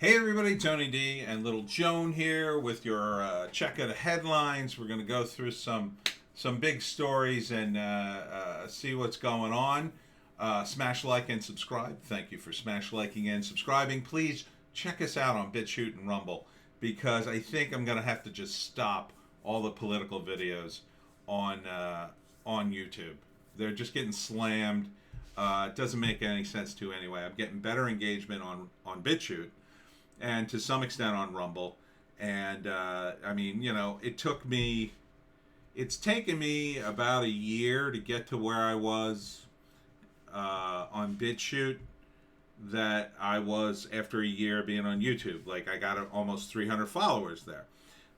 Hey everybody, Tony D and Little Joan here with your check of the headlines. We're going to go through some big stories and see what's going on. Smash like and subscribe. Thank you for smash liking and subscribing. Please check us out on Bitchute and Rumble because I think I'm going to have to just stop all the political videos on YouTube. They're just getting slammed. It doesn't make any sense to anyway. I'm getting better engagement on Bitchute and to some extent on Rumble. And I mean, it's taken me about a year to get to where I was on BitChute that I was after a year being on YouTube. Like I got almost 300 followers there.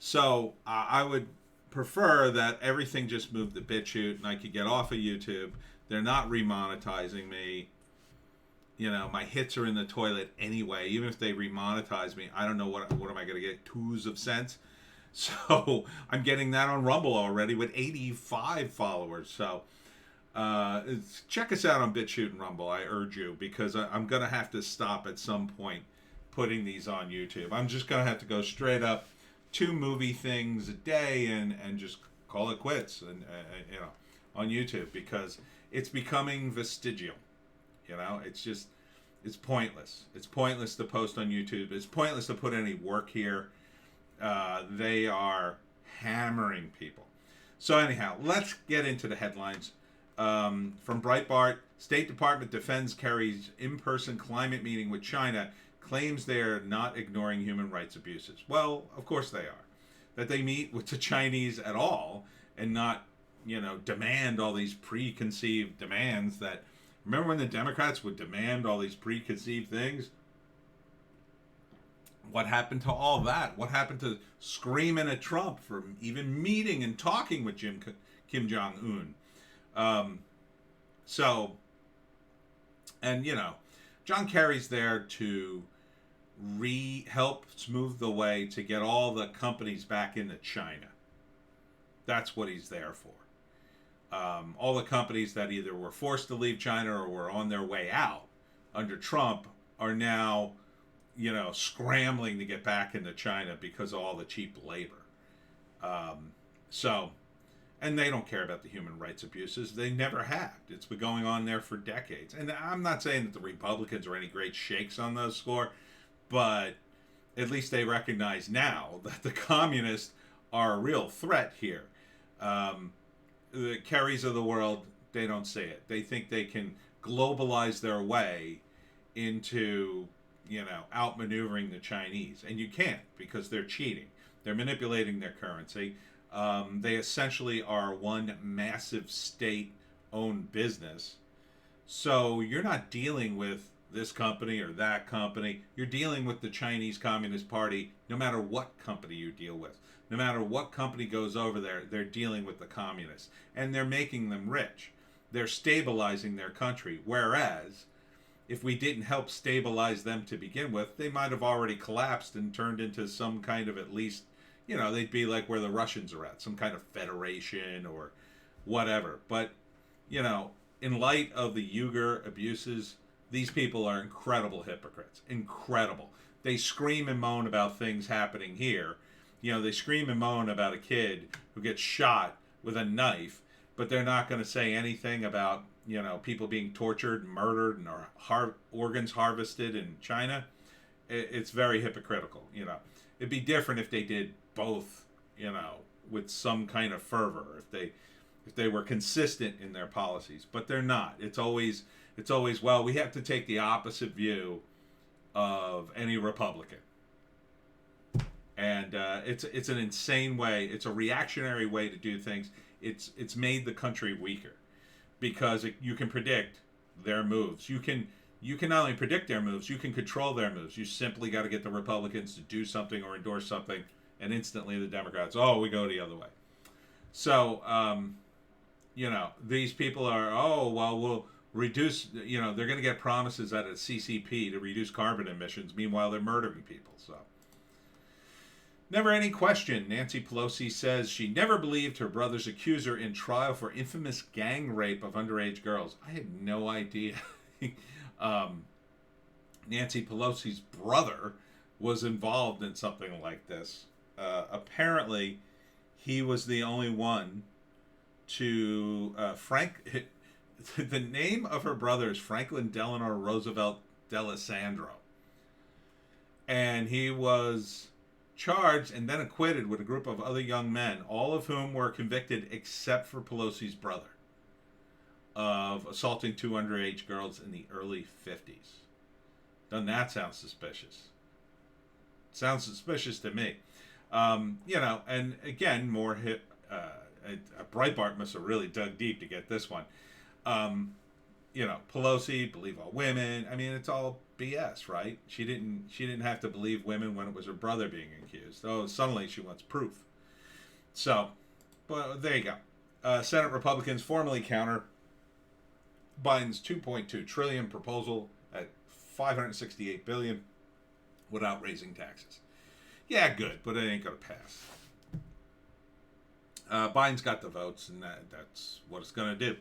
So I would prefer that everything just moved to BitChute and I could get off of YouTube. They're not remonetizing me. My hits are in the toilet anyway. Even if they remonetize me, I don't know what am I going to get, 2 cents. So I'm getting that on Rumble already with 85 followers. So check us out on BitChute and Rumble, I urge you, because I'm going to have to stop at some point putting these on YouTube. I'm just going to have to go straight up 2 movie things a day and just call it quits and on YouTube because it's becoming vestigial. It's pointless. It's pointless to post on YouTube. It's pointless to put any work here. They are hammering people. So anyhow, let's get into the headlines. From Breitbart, State Department defends Kerry's in-person climate meeting with China, claims they're not ignoring human rights abuses. Well, of course they are. That they meet with the Chinese at all and not, demand all these preconceived demands that... Remember when the Democrats would demand all these preconceived things? What happened to all that? What happened to screaming at Trump for even meeting and talking with Kim Jong-un? John Kerry's there to help smooth the way to get all the companies back into China. That's what he's there for. All the companies that either were forced to leave China or were on their way out under Trump are now, scrambling to get back into China because of all the cheap labor. And they don't care about the human rights abuses. They never have. It's been going on there for decades. And I'm not saying that the Republicans are any great shakes on those score, but at least they recognize now that the communists are a real threat here. The Kerrys of the world, they don't see it. They think they can globalize their way into, outmaneuvering the Chinese. And you can't because they're cheating. They're manipulating their currency. They essentially are one massive state-owned business. So you're not dealing with this company or that company. You're dealing with the Chinese Communist Party no matter what company you deal with. No matter what company goes over there, they're dealing with the communists. And they're making them rich. They're stabilizing their country. Whereas, if we didn't help stabilize them to begin with, they might have already collapsed and turned into some kind of, at least, they'd be like where the Russians are at. Some kind of federation or whatever. But, in light of the Uyghur abuses, these people are incredible hypocrites. Incredible. They scream and moan about things happening here. They scream and moan about a kid who gets shot with a knife, but they're not going to say anything about, people being tortured, murdered, and organs harvested in China. It's very hypocritical, It'd be different if they did both, with some kind of fervor, if they were consistent in their policies, but they're not. It's always, well, we have to take the opposite view of any Republican. And it's an insane way. It's a reactionary way to do things. It's made the country weaker because you can predict their moves. You can not only predict their moves, you can control their moves. You simply got to get the Republicans to do something or endorse something, and instantly the Democrats, we go the other way. So, these people are, we'll reduce, they're going to get promises at a CCP to reduce carbon emissions. Meanwhile, they're murdering people, so. Never any question, Nancy Pelosi says she never believed her brother's accuser in trial for infamous gang rape of underage girls. I had no idea. Nancy Pelosi's brother was involved in something like this. Apparently, he was the only one to the name of her brother is Franklin Delano Roosevelt D'Alessandro, and he was charged and then acquitted with a group of other young men, all of whom were convicted except for Pelosi's brother, of assaulting two underage girls in the early 50s. Doesn't that sound suspicious? Sounds suspicious to me. And again, more hit. Breitbart must have really dug deep to get this one. Pelosi, believe all women. I mean, it's all BS, right? She didn't have to believe women when it was her brother being accused. Oh, suddenly she wants proof. So, but there you go. Senate Republicans formally counter Biden's $2.2 trillion proposal at $568 billion without raising taxes. Yeah, good, but it ain't gonna pass. Biden's got the votes, and that's what it's gonna do.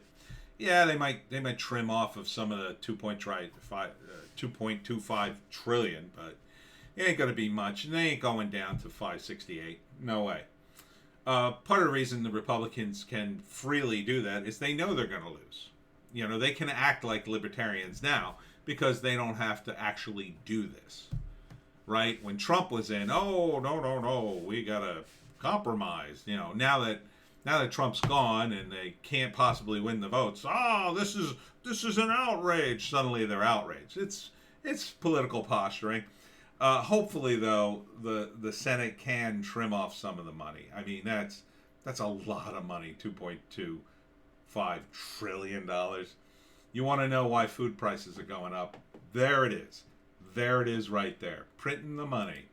Yeah, they might trim off of some of the 2.25 trillion, but it ain't gonna be much, and they ain't going down to 568. No way. Part of the reason the Republicans can freely do that is they know they're gonna lose. They can act like libertarians now because they don't have to actually do this. Right? When Trump was in, oh, no, we gotta compromise. Now that Trump's gone and they can't possibly win the votes, this is an outrage. Suddenly they're outraged. It's political posturing. Hopefully, though, the Senate can trim off some of the money. I mean, that's a lot of money, $2.25 trillion. You want to know why food prices are going up? There it is. There it is right there. Printing the money.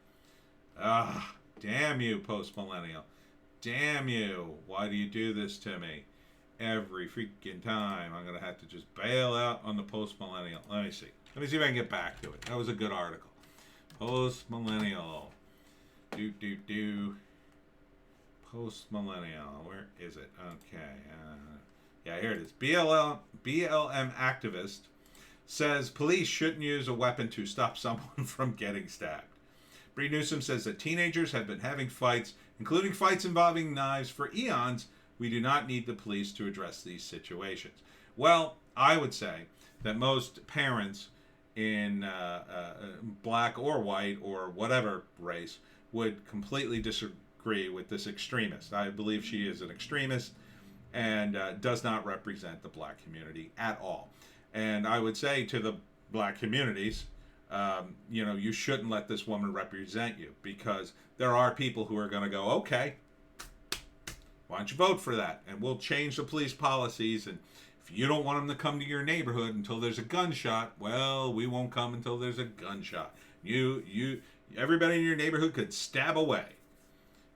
Damn you, post-millennial. Damn you. Why do you do this to me? Every freaking time. I'm going to have to just bail out on the post-millennial. Let me see if I can get back to it. That was a good article. Post-millennial. Post-millennial. Where is it? Okay. Yeah, here it is. BLM Activist says police shouldn't use a weapon to stop someone from getting stabbed. Bree Newsom says that teenagers have been having fights, including fights involving knives, for eons. We do not need the police to address these situations. Well, I would say that most parents in black or white or whatever race would completely disagree with this extremist. I believe she is an extremist and does not represent the black community at all. And I would say to the black communities, you shouldn't let this woman represent you, because there are people who are going to go, okay, why don't you vote for that? And we'll change the police policies. And if you don't want them to come to your neighborhood until there's a gunshot, well, we won't come until there's a gunshot. Everybody in your neighborhood could stab away.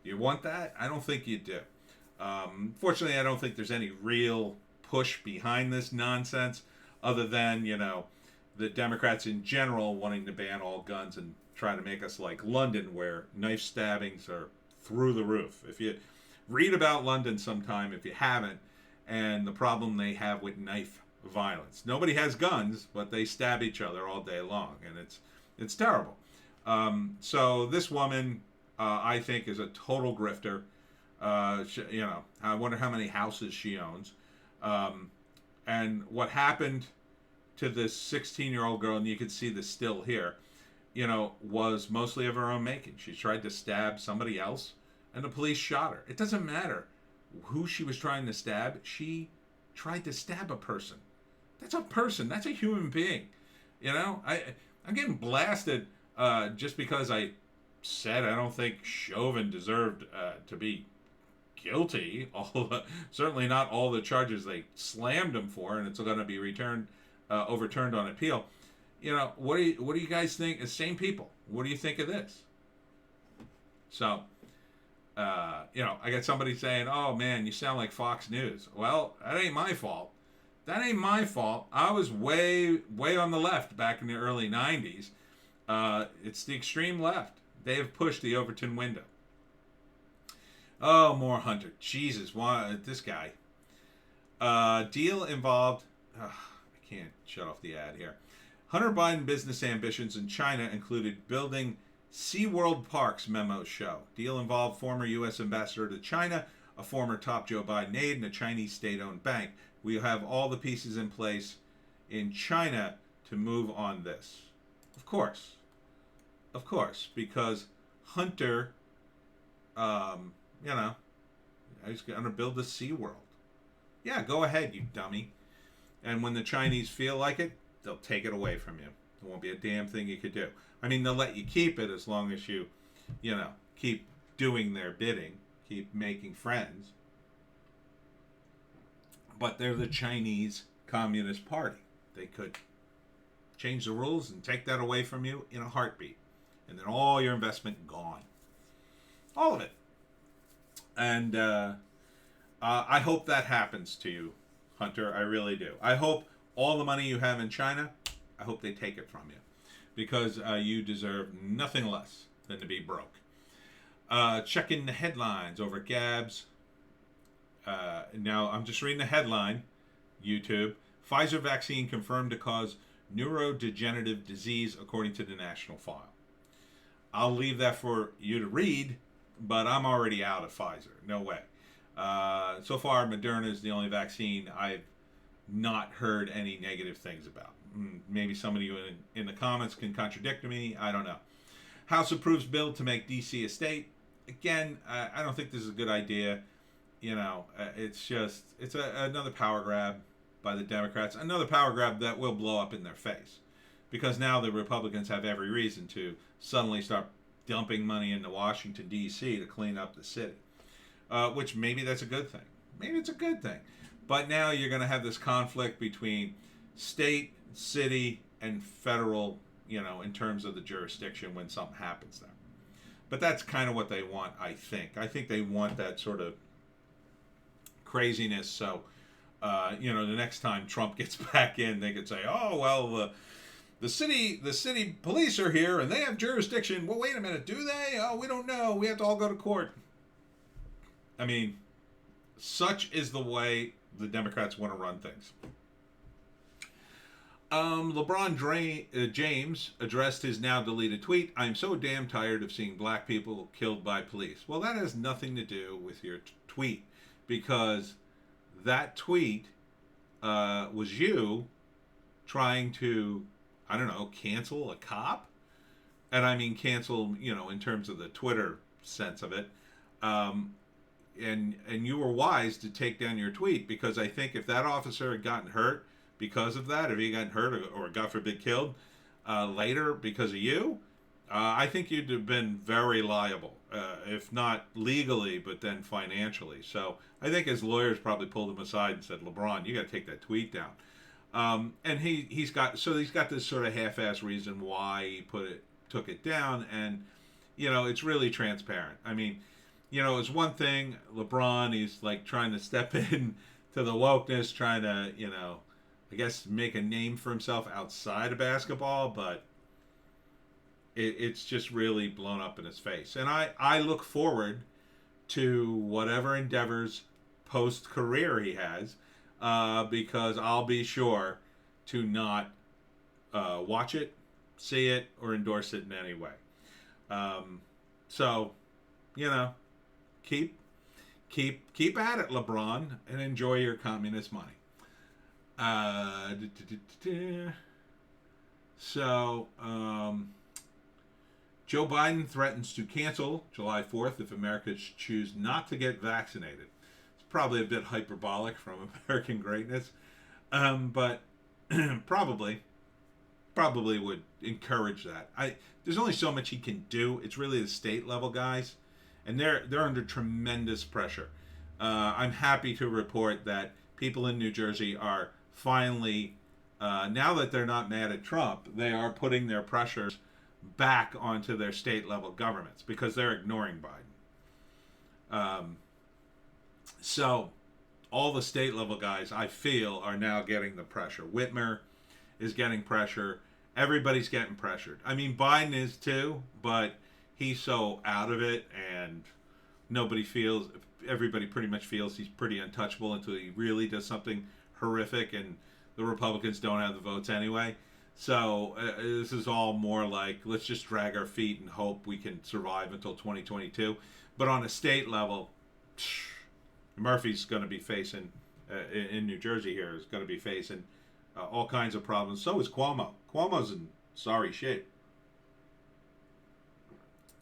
You want that? I don't think you do. Fortunately, I don't think there's any real push behind this nonsense, other than, the Democrats in general wanting to ban all guns and try to make us like London, where knife stabbings are through the roof. If you read about London sometime, if you haven't, and the problem they have with knife violence. Nobody has guns, but they stab each other all day long, and it's terrible. So this woman, I think, is a total grifter. I wonder how many houses she owns. And what happened to this 16-year-old girl, and you can see this still here, was mostly of her own making. She tried to stab somebody else, and the police shot her. It doesn't matter who she was trying to stab. She tried to stab a person. That's a person. That's a human being. I'm getting blasted just because I said I don't think Chauvin deserved to be guilty. Certainly not all the charges they slammed him for, and it's going to be overturned on appeal. What do you guys think? The same people. What do you think of this? So, I got somebody saying, "Oh man, you sound like Fox News." Well, that ain't my fault. That ain't my fault. I was way on the left back in the early '90s. It's the extreme left. They have pushed the Overton window. Oh, more Hunter. Jesus, why this guy? Deal involved. I can't shut off the ad here. Hunter Biden business ambitions in China included building SeaWorld Parks memos show. Deal involved former U.S. ambassador to China, a former top Joe Biden aide, and a Chinese state-owned bank. We have all the pieces in place in China to move on this. Of course. Of course. Because Hunter, he's going to build a SeaWorld. Yeah, go ahead, you dummy. And when the Chinese feel like it, they'll take it away from you. There won't be a damn thing you could do. I mean, they'll let you keep it as long as you, keep doing their bidding, keep making friends. But they're the Chinese Communist Party. They could change the rules and take that away from you in a heartbeat. And then all your investment gone. All of it. And I hope that happens to you, Hunter. I really do. I hope all the money you have in China, I hope they take it from you. Because you deserve nothing less than to be broke. Checking the headlines over at Gabs. Now, I'm just reading the headline, YouTube. Pfizer vaccine confirmed to cause neurodegenerative disease, according to the National File. I'll leave that for you to read, but I'm already out of Pfizer. No way. So far, Moderna is the only vaccine I've not heard any negative things about. Maybe some of you in the comments can contradict me. I don't know. House approves bill to make D.C. a state. Again, I don't think this is a good idea. It's another power grab by the Democrats. Another power grab that will blow up in their face. Because now the Republicans have every reason to suddenly start dumping money into Washington, D.C. to clean up the city. Which maybe that's a good thing. Maybe it's a good thing. But now you're going to have this conflict between state, city, and federal, in terms of the jurisdiction when something happens there. But that's kind of what they want, I think. I think they want that sort of craziness. So, the next time Trump gets back in, they could say, oh, well, the city police are here and they have jurisdiction. Well, wait a minute, do they? Oh, we don't know. We have to all go to court. I mean, such is the way the Democrats want to run things. Lebron James addressed his now deleted tweet, "I'm so damn tired of seeing black people killed by police." Well, that has nothing to do with your tweet, because that tweet was you trying to, cancel a cop. And I mean cancel, in terms of the Twitter sense of it. And you were wise to take down your tweet, because I think if that officer had gotten hurt because of that, if he got hurt or God forbid killed later because of you, I think you'd have been very liable, if not legally, but then financially. So I think his lawyers probably pulled him aside and said, "LeBron, you got to take that tweet down." And he's got this sort of half-ass reason why he took it down, and it's really transparent. I mean, it's one thing, LeBron, he's like trying to step in to the wokeness, trying to, I guess make a name for himself outside of basketball, but it's just really blown up in his face. And I look forward to whatever endeavors post-career he has, because I'll be sure to not watch it, see it, or endorse it in any way. So, keep at it, LeBron, and enjoy your communist money. So, Joe Biden threatens to cancel July 4th if Americans choose not to get vaccinated. It's probably a bit hyperbolic from American greatness, but probably would encourage that. There's only so much he can do. It's really the state level guys, and they're under tremendous pressure. I'm happy to report that people in New Jersey are finally, now that they're not mad at Trump, they are putting their pressures back onto their state level governments, because they're ignoring Biden. So all the state level guys, I feel, are now getting the pressure. Whitmer is getting pressure. Everybody's getting pressured. I mean, Biden is too, but he's so out of it, and everybody pretty much feels he's pretty untouchable until he really does something horrific, and the Republicans don't have the votes anyway. So this is all more like, let's just drag our feet and hope we can survive until 2022. But on a state level, Murphy's going to be facing, in New Jersey here, is going to be facing all kinds of problems. So is Cuomo. Cuomo's in sorry shape.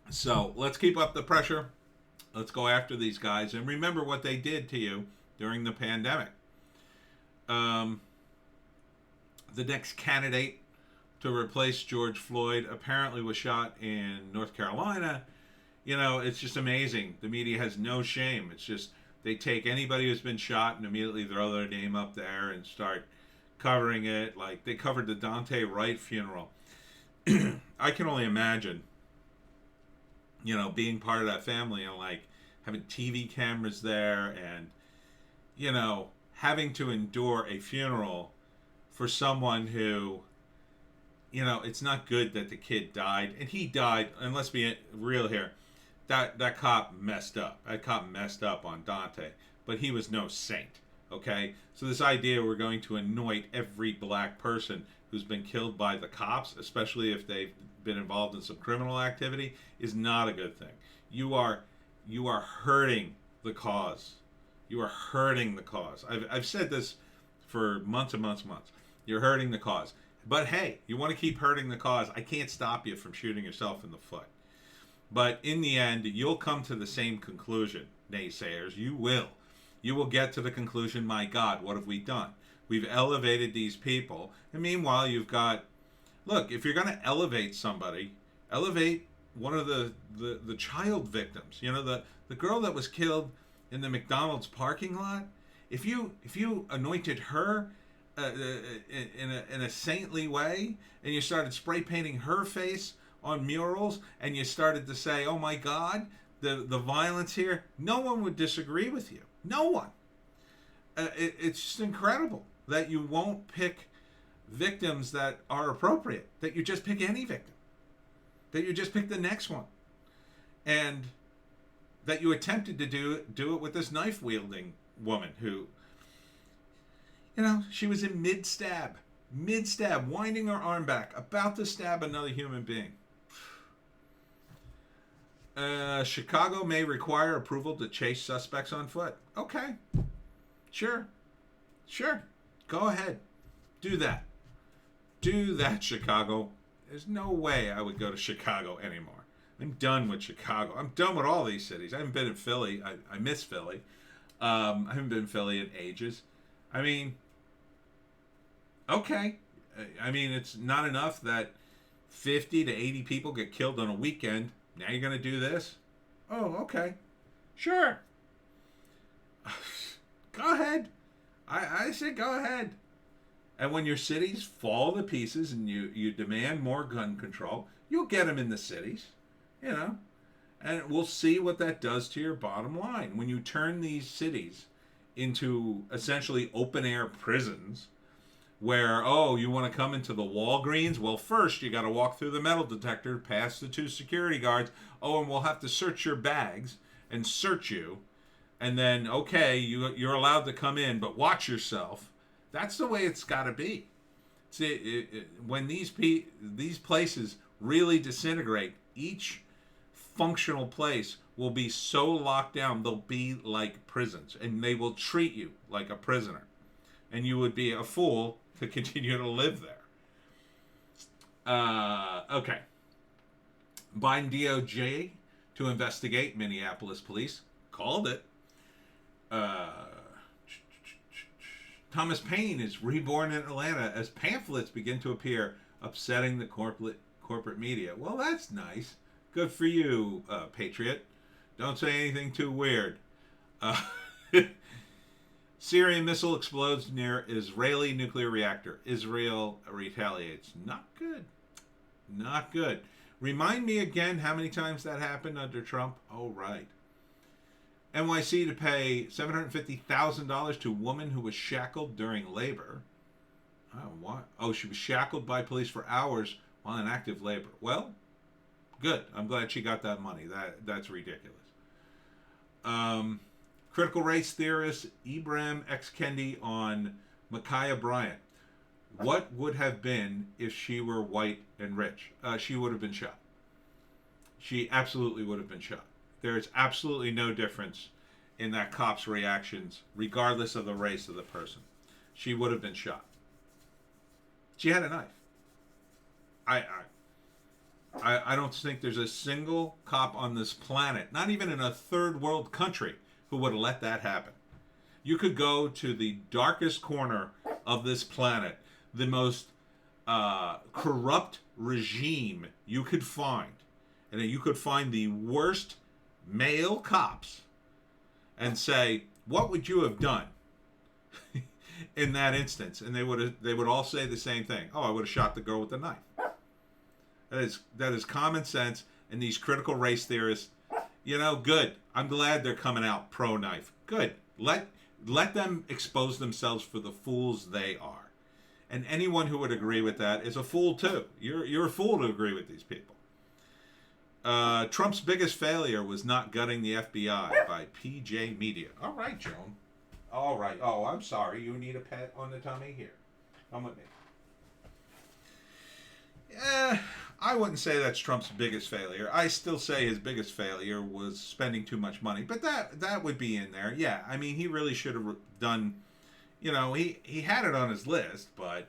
So let's keep up the pressure. Let's go after these guys. And remember what they did to you during the pandemic. The next candidate to replace George Floyd apparently was shot in North Carolina. You know, it's just amazing. The media has no shame. It's just they take anybody who's been shot and immediately throw their name up there and start covering it. Like they covered the Dante Wright funeral. I can only imagine, you know, being part of that family and like having TV cameras there and, you know, having to endure a funeral for someone who, you know, it's not good that the kid died. And he died, and let's be real here, that cop messed up. That cop messed up on Dante, but he was no saint, okay? So this idea we're going to anoint every black person who's been killed by the cops, especially if they've been involved in some criminal activity, is not a good thing. You are hurting the cause. You are hurting the cause. I've said this for months and months and months. You're hurting the cause. But hey, you want to keep hurting the cause. I can't stop you from shooting yourself in the foot. But in the end, you'll come to the same conclusion, naysayers. You will. You will get to the conclusion, my God, what have we done? We've elevated these people. And meanwhile, you've got, look, if you're going to elevate somebody, elevate one of the child victims. You know, the girl that was killed in the McDonald's parking lot. If you anointed her in a saintly way, and you started spray painting her face on murals, and you started to say, "Oh my God, the violence here," no one would disagree with you. No one. It's just incredible that you won't pick victims that are appropriate. That you just pick any victim. That you just pick the next one, and that you attempted to do it with this knife wielding woman who, you know, she was in mid stab, winding her arm back, about to stab another human being. Chicago may require approval to chase suspects on foot. Okay, sure, go ahead, do that, Chicago. There's no way I would go to Chicago anymore. I'm done with Chicago. I'm done with all these cities. I haven't been in Philly. I miss Philly. I haven't been in Philly in ages. I mean, okay. I mean, it's not enough that 50 to 80 people get killed on a weekend. Now you're going to do this? Oh, okay. Sure. Go ahead. I say go ahead. And when your cities fall to pieces and you demand more gun control, you'll get them in the cities, you know. And we'll see what that does to your bottom line. When you turn these cities into essentially open-air prisons where, oh, you want to come into the Walgreens? Well, first you got to walk through the metal detector, pass the 2 security guards. Oh, and we'll have to search your bags and search you. And then, okay, you're allowed to come in, but watch yourself. That's the way it's got to be. See, when these places really disintegrate, each functional place will be so locked down, they'll be like prisons, and they will treat you like a prisoner. And you would be a fool to continue to live there. Okay. Biden DOJ to investigate Minneapolis police. Called it. Thomas Paine is reborn in Atlanta as pamphlets begin to appear, upsetting the corporate media. Well, that's nice. Good for you, Patriot. Don't say anything too weird. Syrian missile explodes near Israeli nuclear reactor. Israel retaliates. Not good. Not good. Remind me again how many times that happened under Trump? Oh, right. NYC to pay $750,000 to woman who was shackled during labor. Oh, what? Oh, she was shackled by police for hours while in active labor. Well, good. I'm glad she got that money. That's ridiculous. Critical race theorist Ibram X. Kendi on Ma'Khia Bryant. What would have been if she were white and rich? She would have been shot. She absolutely would have been shot. There is absolutely no difference in that cop's reactions, regardless of the race of the person. She would have been shot. She had a knife. I, I don't think there's a single cop on this planet, not even in a third world country, who would have let that happen. You could go to the darkest corner of this planet, the most corrupt regime you could find, and you could find the worst male cops and say, what would you have done in that instance? And they would all say the same thing. Oh, I would have shot the girl with the knife. That is common sense. And these critical race theorists, good. I'm glad they're coming out pro knife. Good. Let them expose themselves for the fools they are. And anyone who would agree with that is a fool too. You're a fool to agree with these people. Trump's biggest failure was not gutting the FBI by PJ Media. All right, Joan. All right. Oh, I'm sorry. You need a pet on the tummy? Here. Come with me. I wouldn't say that's Trump's biggest failure. I still say his biggest failure was spending too much money. But that would be in there. Yeah, I mean, he really should have done, he had it on his list. But,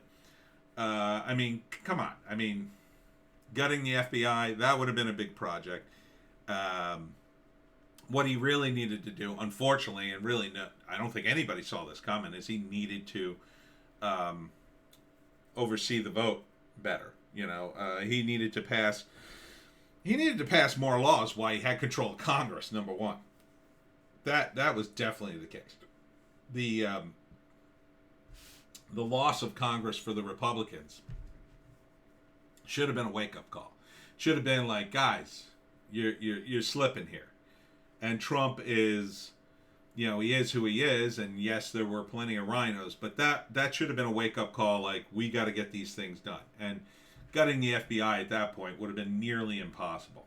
I mean, come on. I mean, gutting the FBI, that would have been a big project. What he really needed to do, unfortunately, and really no, I don't think anybody saw this coming, is he needed to oversee the vote better. He needed to pass more laws while he had control of Congress, number one. That was definitely the case. The loss of Congress for the Republicans should have been a wake-up call. Should have been like, guys, you're slipping here. And Trump is, he is who he is, and yes, there were plenty of rhinos, but that should have been a wake-up call, like, we got to get these things done. And gutting the FBI at that point would have been nearly impossible.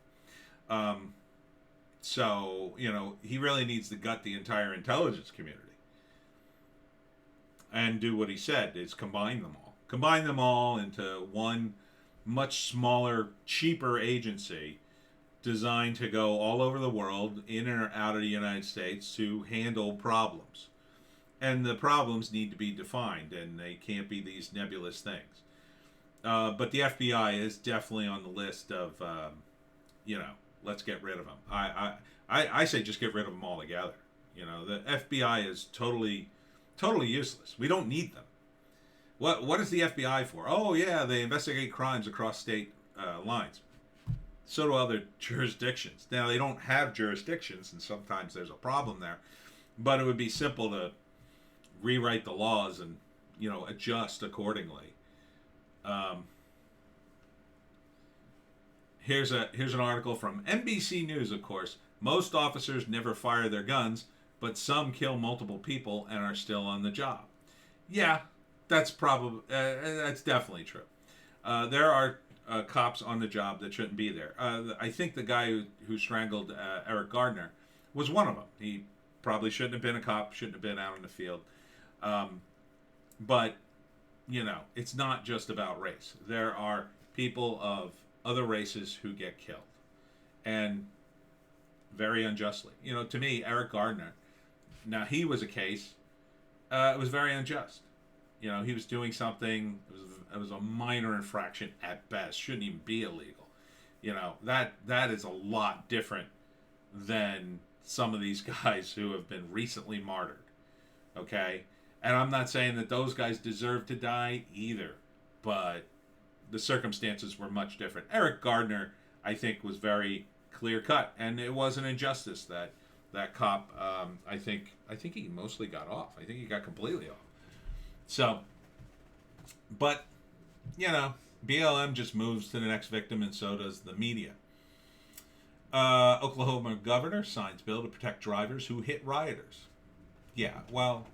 So, he really needs to gut the entire intelligence community. And do what he said, is combine them all. Combine them all into one much smaller, cheaper agency designed to go all over the world, in or out of the United States, to handle problems. And the problems need to be defined, and they can't be these nebulous things. But the FBI is definitely on the list of, let's get rid of them. I say just get rid of them altogether. The FBI is totally useless. We don't need them. What is the FBI for? Oh, yeah, they investigate crimes across state lines. So do other jurisdictions. Now, they don't have jurisdictions, and sometimes there's a problem there. But it would be simple to rewrite the laws and, adjust accordingly. Here's an article from NBC News, of course. Most officers never fire their guns, but some kill multiple people and are still on the job. Yeah, that's definitely true. There are cops on the job that shouldn't be there. I think the guy who strangled Eric Gardner was one of them. He probably shouldn't have been a cop, shouldn't have been out in the field. But, it's not just about race. There are people of other races who get killed. And very unjustly. To me, Eric Gardner, now he was a case, it was very unjust. He was doing something, it was a minor infraction at best, shouldn't even be illegal. That is a lot different than some of these guys who have been recently martyred. Okay? And I'm not saying that those guys deserve to die either, but the circumstances were much different. Eric Gardner, I think, was very clear cut, and it was an injustice that cop. I think he mostly got off. I think he got completely off. So, but BLM just moves to the next victim, and so does the media. Oklahoma governor signs bill to protect drivers who hit rioters. Yeah, well,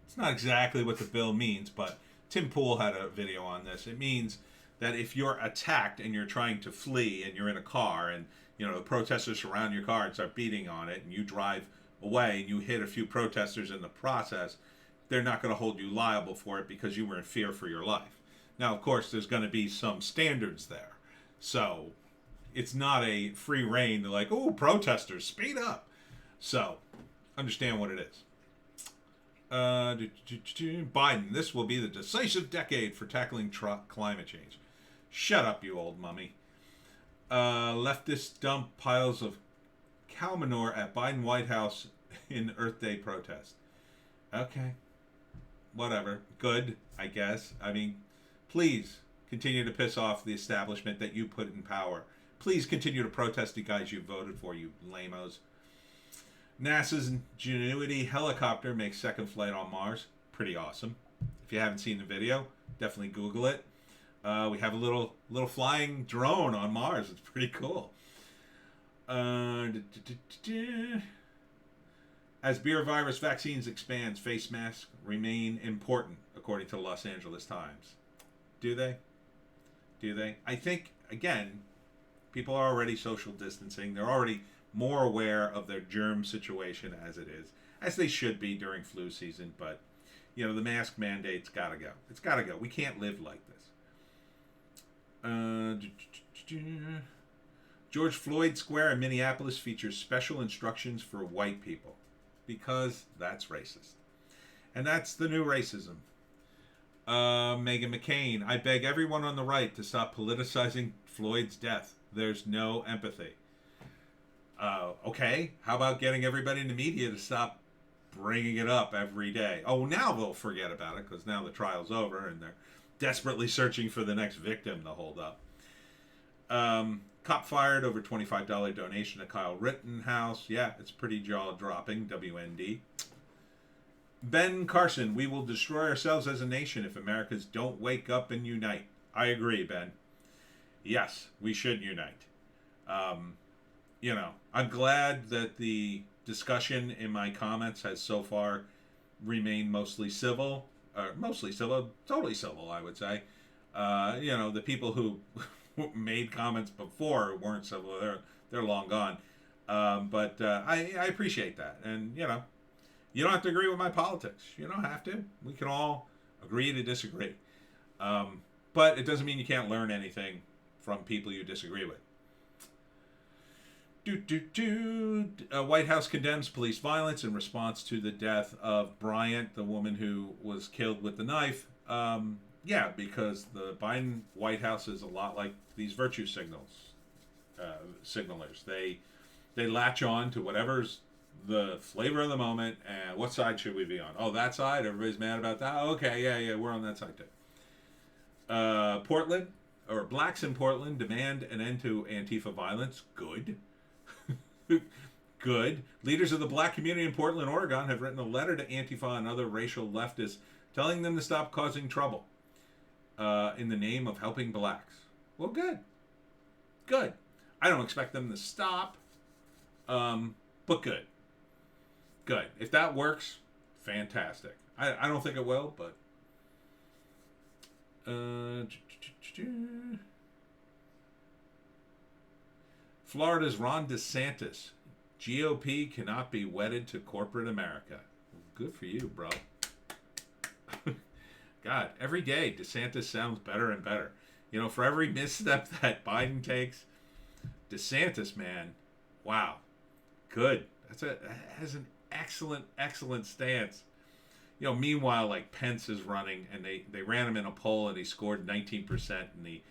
it's not exactly what the bill means, but Tim Pool had a video on this. It means that if you're attacked and you're trying to flee and you're in a car and the protesters surround your car and start beating on it and you drive away and you hit a few protesters in the process, they're not going to hold you liable for it because you were in fear for your life. Now, of course, there's going to be some standards there. So it's not a free reign to like, oh, protesters, speed up. So understand what it is. Biden, this will be the decisive decade for tackling climate change. Shut up, you old mummy. Leftists dump piles of cow manure at Biden White House in Earth Day protest. Okay. Whatever. Good, I guess. I mean, please continue to piss off the establishment that you put in power. Please continue to protest the guys you voted for, you lamos. NASA's Ingenuity helicopter makes second flight on Mars. Pretty awesome. If you haven't seen the video, definitely Google it. We have a little flying drone on Mars. It's pretty cool. As beer virus vaccines expands, face masks remain important, according to the Los Angeles Times. Do they? Do they? I think, again, people are already social distancing. They're already more aware of their germ situation as it is, as they should be during flu season. But, you know, the mask mandate's got to go. It's got to go. We can't live like this. George Floyd Square in Minneapolis features special instructions for white people because that's racist. And that's the new racism. Meghan McCain, I beg everyone on the right to stop politicizing Floyd's death. There's no empathy. Okay, how about getting everybody in the media to stop bringing it up every day? Oh, now they'll forget about it because now the trial's over and they're desperately searching for the next victim to hold up. Cop fired over $25 donation to Kyle Rittenhouse. Yeah, it's pretty jaw-dropping. WND. Ben Carson, we will destroy ourselves as a nation if Americans don't wake up and unite. I agree, Ben. Yes, we should unite. You know, I'm glad that the discussion in my comments has so far remained mostly civil. Totally civil, I would say. You know, the people who made comments before weren't civil. They're long gone. But I appreciate that. And, you know, you don't have to agree with my politics. You don't have to. We can all agree to disagree. But it doesn't mean you can't learn anything from people you disagree with. White House condemns police violence in response to the death of Bryant, the woman who was killed with the knife. Yeah, because the Biden White House is a lot like these virtue signalers. They latch on to whatever's the flavor of the moment, and what side should we be on? Oh, that side? Everybody's mad about that? Oh, okay, yeah, we're on that side too. Portland, or blacks in Portland, demand an end to Antifa violence. Good. Good. Leaders of the black community in Portland, Oregon have written a letter to Antifa and other racial leftists telling them to stop causing trouble in the name of helping blacks. Well, good. Good. I don't expect them to stop, but good. Good. If that works, fantastic. I don't think it will, but... Florida's Ron DeSantis. GOP cannot be wedded to corporate America. Good for you, bro. God, every day DeSantis sounds better and better. You know, for every misstep that Biden takes, DeSantis, man, wow, good. That has an excellent stance. You know, meanwhile, like Pence is running, and they ran him in a poll, and he scored 19%, and the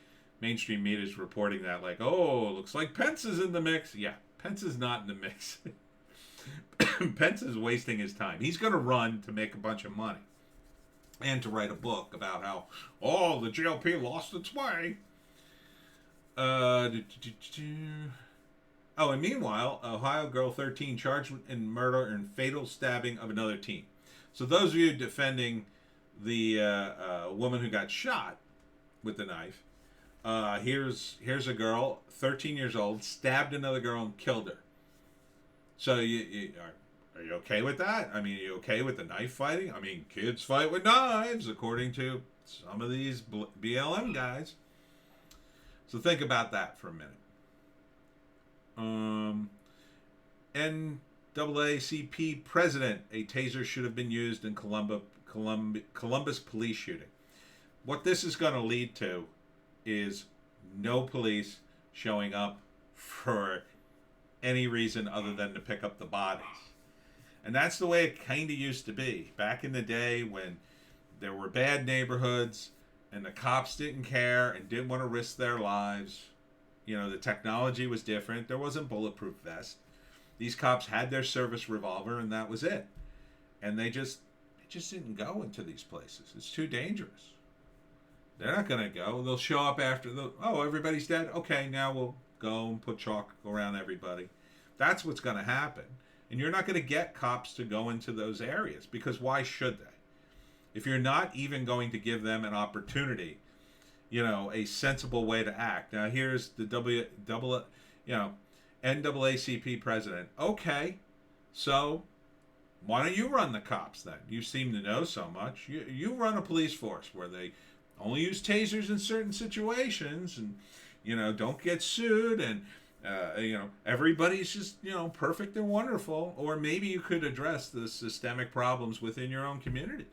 mainstream media is reporting that, like, oh, looks like Pence is in the mix. Yeah, Pence is not in the mix. Pence is wasting his time. He's going to run to make a bunch of money and to write a book about how, oh, the GOP lost its way. Oh, and meanwhile, Ohio girl 13 charged in murder and fatal stabbing of another teen. So those of you defending the woman who got shot with the knife, here's a girl, 13 years old, stabbed another girl and killed her. So are you okay with that? I mean, are you okay with the knife fighting? I mean, kids fight with knives, according to some of these BLM guys. So think about that for a minute. NAACP president, a taser should have been used in Columbus police shooting. what this is going to lead to is no police showing up for any reason other than to pick up the bodies. And that's the way it kind of used to be. Back in the day when there were bad neighborhoods and the cops didn't care and didn't want to risk their lives. You know, the technology was different. There wasn't bulletproof vest. These cops had their service revolver and that was it. And they just didn't go into these places. It's too dangerous. They're not going to go. They'll show up after everybody's dead. Okay, now we'll go and put chalk around everybody. That's what's going to happen. And you're not going to get cops to go into those areas because why should they? If you're not even going to give them an opportunity, a sensible way to act. Now here's the NAACP president. Okay, so why don't you run the cops then? You seem to know so much. You run a police force where they only use tasers in certain situations and, don't get sued and, everybody's just, perfect and wonderful. Or maybe you could address the systemic problems within your own communities.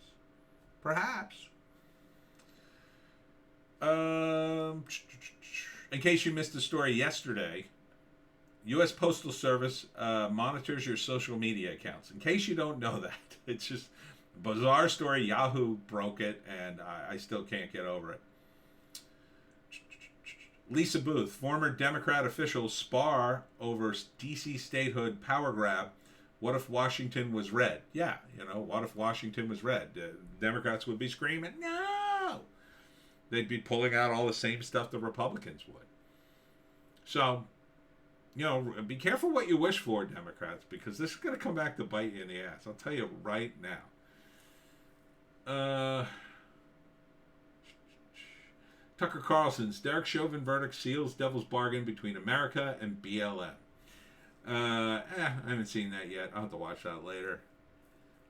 Perhaps. In case you missed the story yesterday, U.S. Postal Service monitors your social media accounts. In case you don't know that, it's just a bizarre story. Yahoo broke it, and I still can't get over it. Lisa Booth, former Democrat officials spar over D.C. statehood power grab. What if Washington was red? Yeah, what if Washington was red? Democrats would be screaming, no! They'd be pulling out all the same stuff the Republicans would. So, be careful what you wish for, Democrats, because this is going to come back to bite you in the ass. I'll tell you right now. Tucker Carlson's Derek Chauvin verdict seals devil's bargain between America and BLM. I haven't seen that yet. I'll have to watch that later.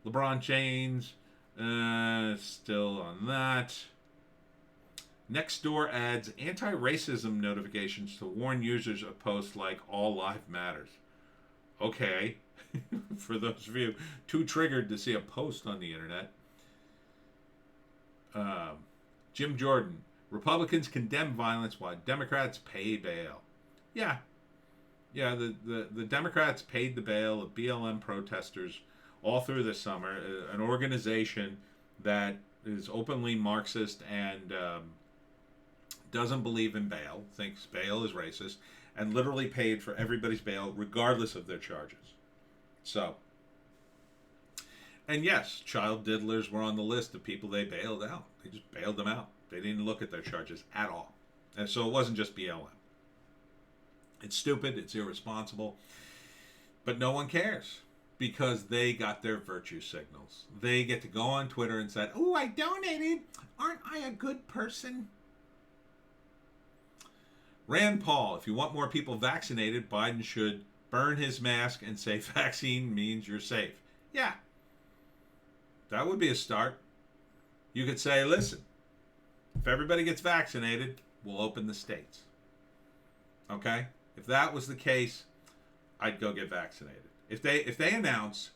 LeBron James, still on that. Nextdoor adds anti-racism notifications to warn users of posts like All Life Matters. Okay. For those of you too triggered to see a post on the internet. Jim Jordan. Republicans condemn violence while Democrats pay bail. Yeah, the Democrats paid the bail of BLM protesters all through the summer, an organization that is openly Marxist and doesn't believe in bail, thinks bail is racist, and literally paid for everybody's bail regardless of their charges. So, and yes, child diddlers were on the list of people they bailed out. They just bailed them out. They didn't look at their charges at all. And so it wasn't just BLM. It's stupid, it's irresponsible, but no one cares because they got their virtue signals. They get to go on Twitter and say, "Oh, I donated. Aren't I a good person?" Rand Paul, if you want more people vaccinated, Biden should burn his mask and say vaccine means you're safe. Yeah, that would be a start. You could say, listen, if everybody gets vaccinated, we'll open the states. Okay? If that was the case, I'd go get vaccinated. If they announce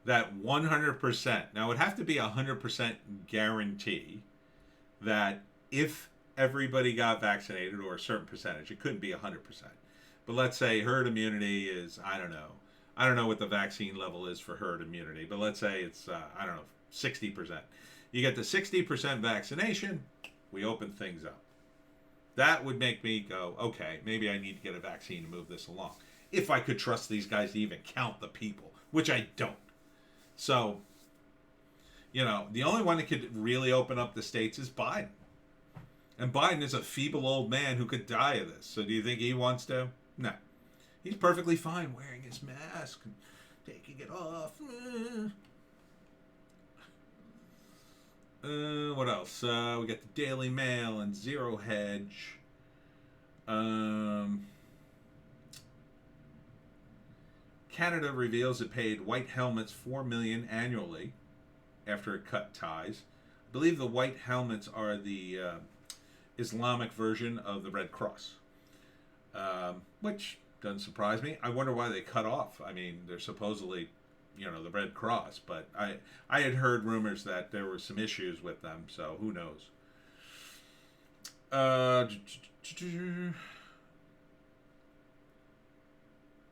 that 100%, now it would have to be 100% guarantee that if everybody got vaccinated or a certain percentage, it couldn't be 100%. But let's say herd immunity is, I don't know what the vaccine level is for herd immunity, but let's say it's, 60%. You get the 60% vaccination, we open things up. That would make me go, okay, maybe I need to get a vaccine to move this along. If I could trust these guys to even count the people, which I don't. So, the only one that could really open up the states is Biden. And Biden is a feeble old man who could die of this. So do you think he wants to? No. He's perfectly fine wearing his mask and taking it off. What else? We got the Daily Mail and Zero Hedge. Canada reveals it paid White Helmets $4 million annually after it cut ties. I believe the White Helmets are the Islamic version of the Red Cross, which doesn't surprise me. I wonder why they cut off. I mean, they're supposedly, the Red Cross, but I had heard rumors that there were some issues with them, so who knows. Uh,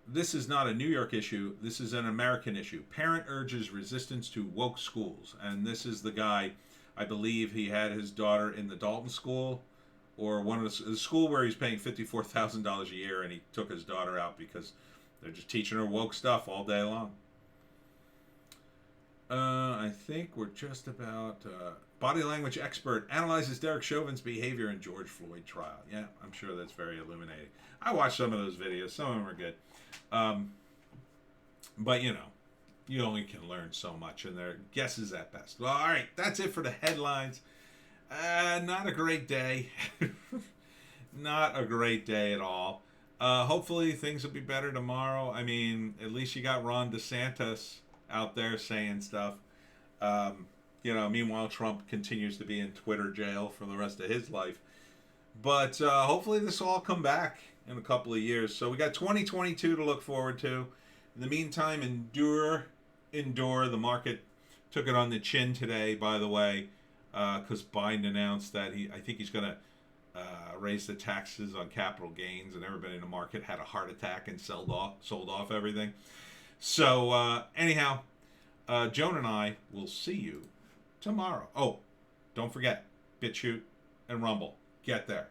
this is not a New York issue. This is an American issue. Parent urges resistance to woke schools. And this is the guy, I believe he had his daughter in the Dalton school or one of the school where he's paying $54,000 a year, and he took his daughter out because they're just teaching her woke stuff all day long. I think we're just about... body language expert analyzes Derek Chauvin's behavior in George Floyd trial. Yeah, I'm sure that's very illuminating. I watched some of those videos. Some of them are good. But, you know, you only can learn so much, and they're guesses at best. Well, all right, that's it for the headlines. Not a great day. Not a great day at all. Hopefully things will be better tomorrow. I mean, at least you got Ron DeSantis out there saying stuff. You know, meanwhile, Trump continues to be in Twitter jail for the rest of his life. But hopefully this will all come back in a couple of years. So we got 2022 to look forward to. In the meantime, endure. The market took it on the chin today, by the way, because Biden announced that I think he's going to raise the taxes on capital gains, and everybody in the market had a heart attack and sold off everything. So anyhow, Joan and I will see you tomorrow. Oh, don't forget, Bitchute and Rumble. Get there.